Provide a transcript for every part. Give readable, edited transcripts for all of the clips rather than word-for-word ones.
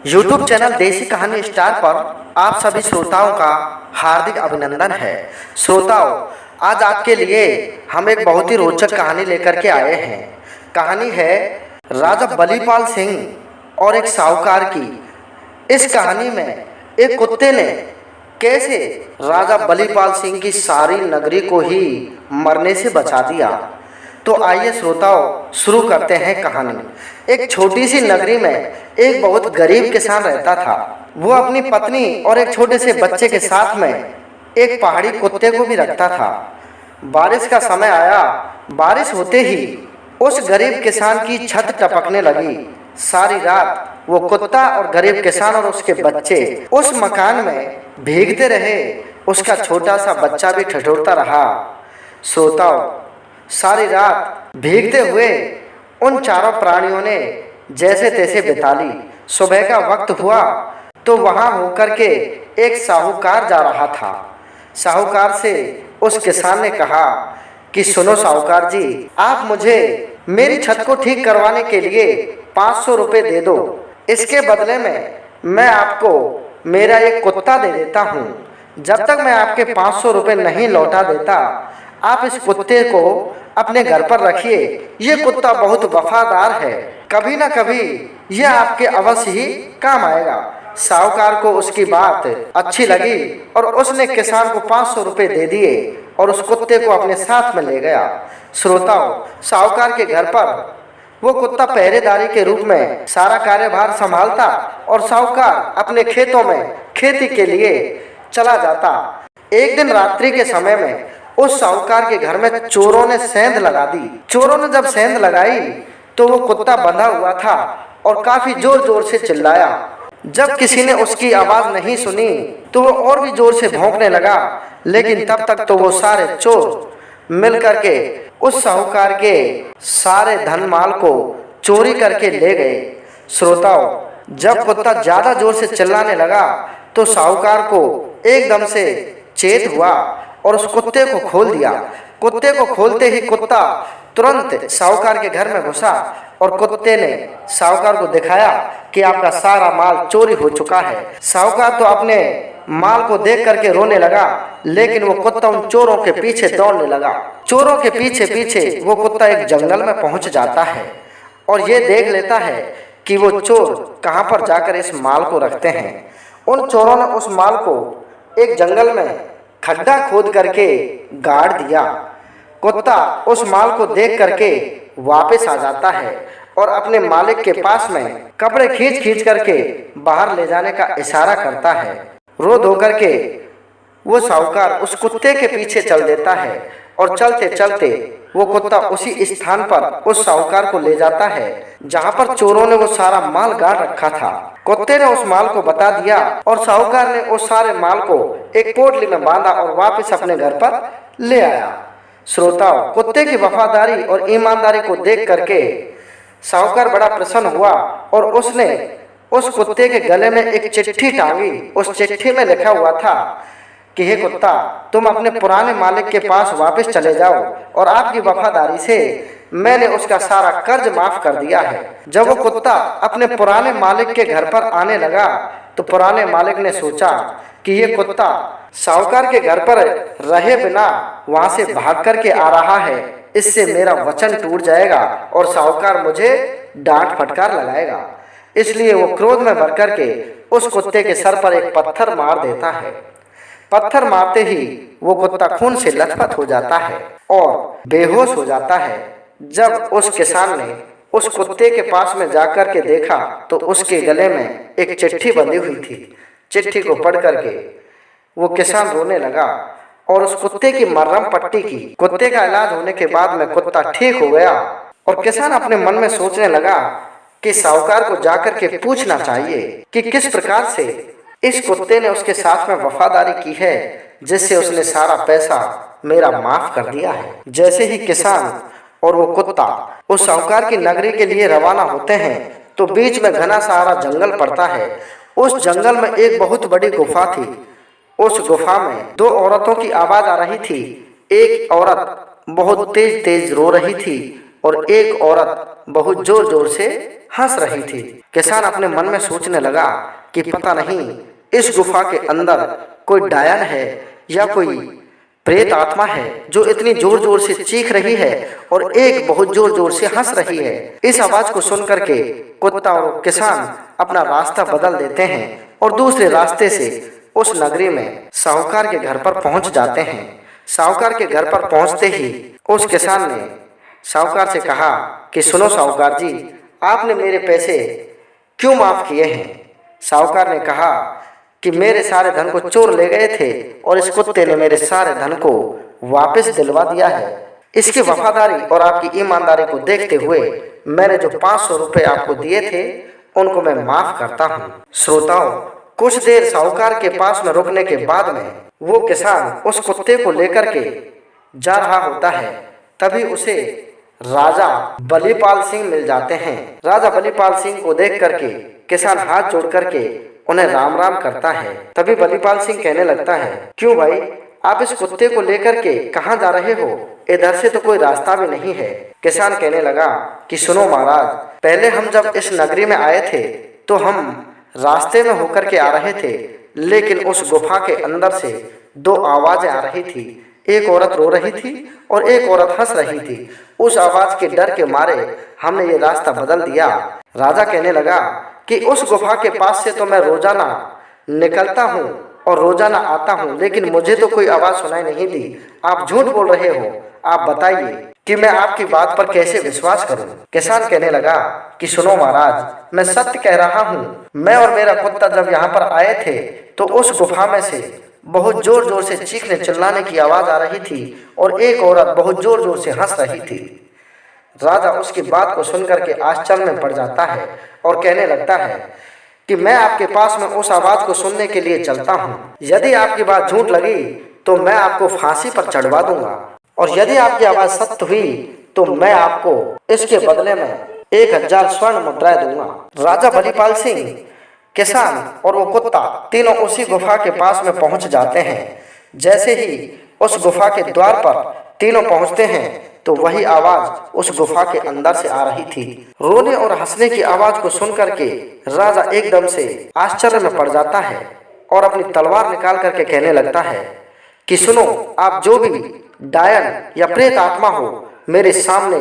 YouTube channel देसी कहानी star पर आप सभी श्रोताओं का हार्दिक अभिनंदन है। श्रोताओं, आज आपके लिए हम एक बहुत ही रोचक कहानी लेकर के आए हैं। कहानी है राजा बलीपाल सिंह और एक साहूकार की। इस कहानी में एक कुत्ते ने कैसे राजा बलीपाल सिंह की सारी नगरी को ही मरने से बचा दिया। तो आइए श्रोताओं, शुरू करते हैं कहानी। एक छोटी सी नगरी में एक बहुत गरीब किसान रहता था। वो अपनी पत्नी और एक छोटे से बच्चे के साथ में एक पहाड़ी कुत्ते को भी रखता था। बारिश का समय आया। बारिश होते ही उस गरीब किसान की छत टपकने लगी। सारी रात वो कुत्ता और गरीब किसान और उसके बच्चे उस मकान में भीगते रहे। उसका छोटा सा बच्चा भी ठिठुरता रहा। श्रोताओं, सारी रात भीगते हुए उन चारों प्राणियों ने जैसे तैसे बिता ली। सुबह का वक्त हुआ तो वहां होकर के एक साहूकार जा रहा था। साहूकार से उस किसान ने कहा कि सुनो साहूकार जी, आप मुझे मेरी छत को ठीक करवाने के लिए 500 रुपये दे दो। इसके बदले में मैं आपको मेरा एक कुत्ता दे देता हूँ। जब तक मैं आपके 500 रुपये नहीं लौटा देता, आप इस कुत्ते को अपने घर पर रखिए। ये कुत्ता बहुत वफादार है, कभी ना कभी यह आपके अवश्य ही काम आएगा। साहूकार को उसकी बात अच्छी लगी और उसने किसान को 500 रुपये दे दिए और उस कुत्ते को अपने साथ में ले गया। श्रोताओं, साहूकार के घर पर वो कुत्ता पहरेदारी के रूप में सारा कार्यभार संभालता और साहूकार अपने खेतों में खेती के लिए चला जाता। एक दिन रात्रि के समय में उस साहूकार के घर में चोरों ने सेंध लगा दी। चोरों ने जब सेंध लगाई तो वो कुत्ता बंधा हुआ था और काफी जोर जोर से चिल्लाया। जब किसी ने उसकी आवाज नहीं सुनी तो वो और भी जोर से भौंकने लगा, लेकिन तब तक तो वो सारे चोर मिल करके उस साहूकार के सारे धन माल को चोरी करके ले गए। श्रोताओं, जब कुत्ता ज्यादा जोर से चिल्लाने लगा तो साहूकार को एकदम से चेत हुआ और उस कुत्ते को खोल दिया। कुत्ते को खोलते ही कुत्ता तुरंत साहूकार के घर में घुसा और कुत्ते ने साहूकार को दिखाया कि आपका सारा माल चोरी हो चुका है। साहूकार तो अपने माल को देख करके रोने लगा, लेकिन वो कुत्ता उन चोरों के पीछे दौड़ने लगा। चोरों के पीछे पीछे वो कुत्ता एक जंगल में पहुंच जाता है और ये देख लेता है कि वो चोर कहां पर जाकर इस माल को रखते हैं। उन चोरों ने उस माल को एक जंगल में खड्डा खोद करके गाड़ दिया। कुत्ता उस माल को देख करके वापस आ जाता है और अपने मालिक के पास में कपड़े खींच खींच करके बाहर ले जाने का इशारा करता है। रो धो करके वो साहूकार उस कुत्ते के पीछे चल देता है और चलते चलते वो कुत्ता उसी स्थान पर उस साहूकार को ले जाता है जहां पर चोरों ने वो सारा माल गाड़ रखा था। कुत्ते ने उस माल को बता दिया और साहूकार ने उस सारे माल को एक पोटली में बांधा और वापस अपने घर पर ले आया। श्रोताओं, कुत्ते की वफादारी और ईमानदारी को देख करके साहूकार बड़ा प्रसन्न हुआ और उसने उस कुत्ते के गले में एक चिट्ठी टांगी। उस चिट्ठी में लिखा हुआ था कि हे कुत्ता, तुम अपने पुराने मालिक के पास वापस चले जाओ और आपकी वफादारी से मैंने उसका सारा कर्ज माफ कर दिया है। जब वो कुत्ता अपने पुराने मालिक के घर पर आने लगा तो पुराने मालिक ने सोचा कि ये कुत्ता साहूकार के घर पर रहे बिना वहां से भाग करके आ रहा है, इससे मेरा वचन टूट जाएगा और साहूकार मुझे डांट फटकार लगाएगा। इसलिए वो क्रोध में भर करके उस कुत्ते के सर पर एक पत्थर मार देता है। पत्थर मारते ही वो कुत्ता खून से लथपथ हो जाता है और बेहोश हो जाता है। जब उस किसान ने उस कुत्ते के पास में जाकर के देखा तो उसके गले में एक चिट्ठी बंधी हुई थी। चिट्ठी को पढ़ करके वो किसान रोने लगा और उस कुत्ते की मरहम पट्टी की। कुत्ते का इलाज होने के बाद में कुत्ता ठीक हो गया और किसान अपने मन में सोचने लगा कि साहूकार को जाकर के पूछना चाहिए कि किस प्रकार से इस कुत्ते ने उसके साथ में वफादारी की है जिससे उसने सारा पैसा मेरा माफ कर दिया है। जैसे ही किसान और वो कुत्ता उस साहूकार की नगरी के लिए रवाना होते हैं तो बीच में घना सारा जंगल पड़ता है। उस जंगल में एक बहुत बड़ी गुफा थी। उस गुफा में दो औरतों की आवाज आ रही थी। एक औरत बहुत तेज तेज रो रही थी और एक औरत बहुत जोर जोर से हंस रही थी। किसान अपने मन में सोचने लगा कि पता नहीं इस गुफा के अंदर कोई डायन है या कोई प्रेत आत्मा है जो इतनी जोर जोर से चीख रही है और एक बहुत जोर जोर से हंस रही है। इस आवाज को सुन करके कुत्ता और किसान अपना रास्ता बदल देते हैं और दूसरे रास्ते से उस नगरी में साहूकार के घर पर पहुंच जाते हैं। साहूकार के घर पर पहुंचते ही उस किसान ने साहूकार से कहा कि सुनो साहूकार जी, आपने मेरे पैसे क्यों माफ किए हैं? साहूकार ने कहा कि मेरे सारे धन को चोर ले गए थे और इस कुत्ते ने मेरे सारे धन को वापस दिलवा दिया है। इसकी वफादारी और आपकी ईमानदारी को देखते हुए मैंने जो 500 रुपए आपको दिए थे उनको मैं माफ करता हूँ। श्रोताओं, कुछ देर साहूकार के पास में रुकने के बाद में वो किसान उस कुत्ते को लेकर के जा रहा होता है। तभी उसे राजा बलीपाल सिंह मिल जाते हैं। राजा बलीपाल सिंह को देख करके किसान हाथ जोड़ करके उन्हें राम राम करता है। तभी बलीपाल सिंह कहने लगता है, क्यों भाई, आप इस कुत्ते को लेकर के कहाँ जा रहे हो? इधर से तो कोई रास्ता भी नहीं है। किसान कहने लगा कि सुनो महाराज, पहले हम जब इस नगरी में आए थे तो हम रास्ते में होकर के आ रहे थे, लेकिन उस गुफा के अंदर से दो आवाजें आ रही थी। एक औरत रो रही थी और एक औरत हंस रही थी। उस आवाज के डर के मारे हमने ये रास्ता बदल दिया। राजा कहने लगा कि उस गुफा के पास से तो मैं रोजाना निकलता हूँ और रोजाना आता हूँ, लेकिन मुझे तो कोई आवाज सुनाई नहीं दी। आप झूठ बोल रहे हो। आप बताइए कि मैं आपकी बात पर कैसे विश्वास करूं? किसान कहने लगा कि सुनो महाराज, मैं सत्य कह रहा हूँ। मैं और मेरा कुत्ता जब यहाँ पर आए थे तो उस गुफा में से बहुत जोर जोर से चीखने चिल्लाने की आवाज आ रही थी और एक औरत बहुत जोर जोर से हंस रही थी। राजा उसकी बात को सुनकर के आश्चर्य में पड़ जाता है और कहने लगता है कि मैं आपके पास में उस आवाज को सुनने के लिए चलता हूँ। यदि आपकी बात झूठ लगी तो मैं आपको फांसी पर चढ़वा दूंगा, और यदि आपकी आवाज सत्य हुई तो मैं आपको इसके बदले में 1000 स्वर्ण मुद्राएं दूंगा। राजा बलीपाल सिंह, किसान और वो कुत्ता तीनों उसी गुफा के पास में पहुंच जाते हैं। जैसे ही उस गुफा के द्वार पर तीनों पहुंचते हैं तो वही आवाज उस गुफा के अंदर से आ रही थी। रोने और हंसने की आवाज को सुनकर के राजा एकदम से आश्चर्य में पड़ जाता है और अपनी तलवार निकाल करके कहने लगता है कि सुनो, आप जो भी डायन या प्रेत आत्मा हो, मेरे सामने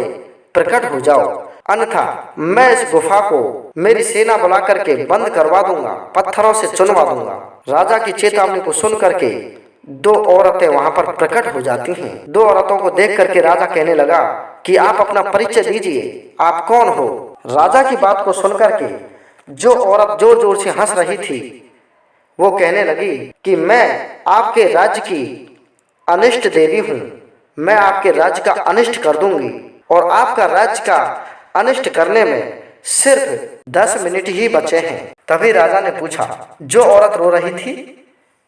प्रकट हो जाओ, अन्यथा मैं इस गुफा को मेरी सेना बुला करके बंद करवा दूंगा, पत्थरों से चुनवा दूंगा। राजा की चेतावनी को सुन करके दो औरतें वहां पर प्रकट हो जाती हैं। दो औरतों को देख करके राजा कहने लगा कि आप अपना परिचय दीजिए, आप कौन हो? राजा की बात को सुन करके जो औरत जोर जोर से हंस रही थी वो कहने लगी कि मैं आपके राज्य की अनिष्ट देवी हूँ, मैं आपके राज्य का अनिष्ट कर दूंगी और आपका राज्य का अनिष्ट करने में सिर्फ 10 मिनट ही बचे हैं। तभी राजा ने पूछा, जो औरत रो रही थी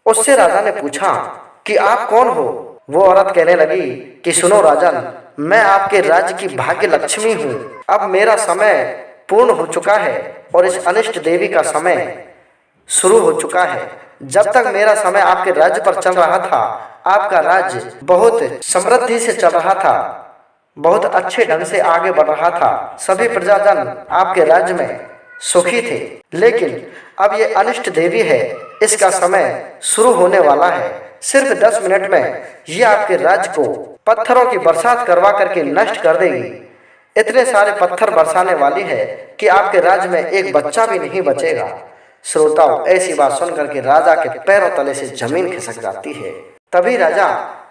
उससे राजा ने पूछा कि आप कौन हो? वो औरत कहने लगी कि सुनो राजन, मैं आपके राज्य की भाग्य लक्ष्मी हूँ। अब मेरा समय पूर्ण हो चुका है और इस अनिष्ट देवी का समय शुरू हो चुका है। जब तक मेरा समय आपके राज्य पर चल रहा था, आपका राज्य बहुत समृद्धि से चल रहा था, बहुत अच्छे ढंग से आगे बढ़ रहा था, सभी प्रजाजन आपके राज्य में सुखी थे। लेकिन अब ये अनिष्ट देवी है, इसका समय शुरू होने वाला है। सिर्फ 10 मिनट में ये आपके राज्य को पत्थरों की बरसात करवा करके नष्ट कर देगी। इतने सारे पत्थर बरसाने वाली है कि आपके राज्य में एक बच्चा भी नहीं बचेगा। श्रोताओं, ऐसी बात सुनकर के राजा के पैरों तले से जमीन खिसक जाती है। तभी राजा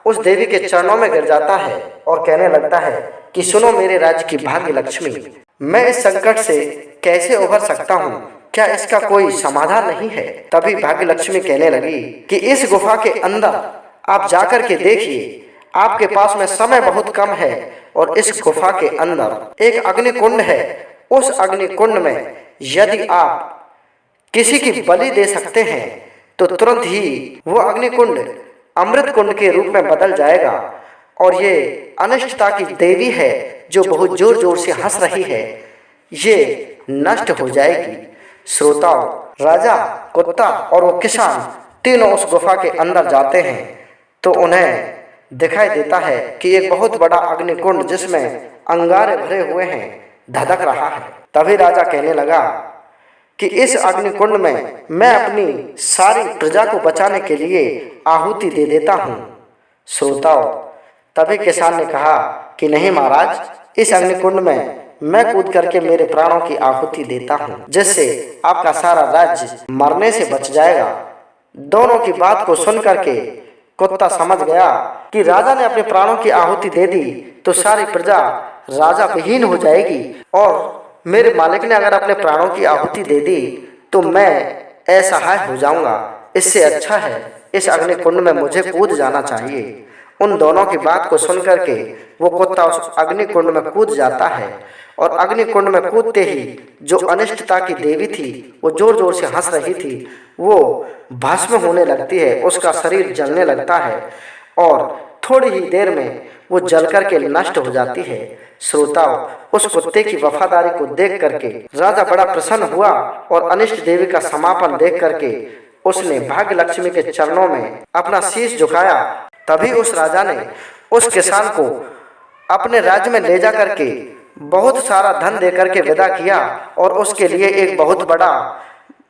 उस देवी के चरणों में गिर जाता है और कहने लगता है कि सुनो मेरे राज्य की भाग्य लक्ष्मी, मैं इस संकट से कैसे उभर सकता हूँ? क्या इसका कोई समाधान नहीं है? तभी भाग्य लक्ष्मी कहने लगी कि इस गुफा के अंदर आप जाकर के देखिए, आपके पास में समय बहुत कम है और इस गुफा के अंदर एक अग्निकुंड है। उस अग्निकुंड में यदि आप किसी की बलि दे सकते हैं तो तुरंत ही वो अग्निकुंड अमृत कुंड के रूप में बदल जाएगा और ये अनिष्टता की देवी है जो बहुत जोर जोर से हंस रही है, ये नष्ट हो जाएगी। श्रोताओं, राजा, कुत्ता और वो किसान तीनों उस गुफा के अंदर जाते हैं तो उन्हें दिखाई देता है कि एक बहुत बड़ा अग्निकुंड जिसमें अंगारे भरे हुए हैं, धधक रहा है। तभी राजा कहने लगा कि इस अग्निकुंड में मैं अपनी सारी प्रजा को बचाने के लिए आहुति दे देता हूँ। श्रोताओं, तभी किसान ने कहा कि नहीं महाराज, इस अग्निकुंड में मैं कूद करके मेरे प्राणों की आहुति देता हूँ, जिससे आपका सारा राज्य मरने से बच जाएगा। दोनों की बात को सुन करके कुत्ता समझ गया कि राजा ने अपने प्राणों की आहुति दे दी तो सारी प्रजा राजा विहीन हो जाएगी, और मेरे मालिक ने अगर अपने प्राणों की आहुति दे दी तो मैं असहाय हो जाऊंगा। इससे अच्छा है इस अग्निकुंड में मुझे कूद जाना चाहिए। उन दोनों की बात को सुन करके वो कुत्ता उस अग्निकुंड में कूद जाता है, और अग्निकुंड में कूदते ही जो अनिष्टता की देवी थी वो जोर जोर से हंस रही थी, वो भस्म होने लगती है, उसका शरीर जलने लगता है और थोड़ी ही देर में वो जल करके नष्ट हो जाती है। श्रोताओं, उस कुत्ते की वफादारी को देख करके राजा बड़ा प्रसन्न हुआ, और अनिष्ट देवी का समापन देख करके उसने भाग्य लक्ष्मी के चरणों में अपना शीश झुकाया। तभी उस राजा ने उस किसान को अपने राज्य में ले जा करके बहुत सारा धन दे करके विदा किया, और उसके लिए एक बहुत बड़ा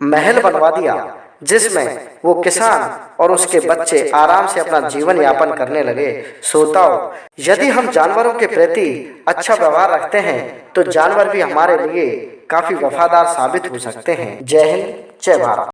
महल बनवा दिया, जिसमें वो किसान और उसके बच्चे आराम से अपना जीवन यापन करने लगे। श्रोताओं, यदि हम जानवरों के प्रति अच्छा व्यवहार रखते हैं तो जानवर भी हमारे लिए काफी वफादार साबित हो सकते हैं। जय हिंद, जय भारत।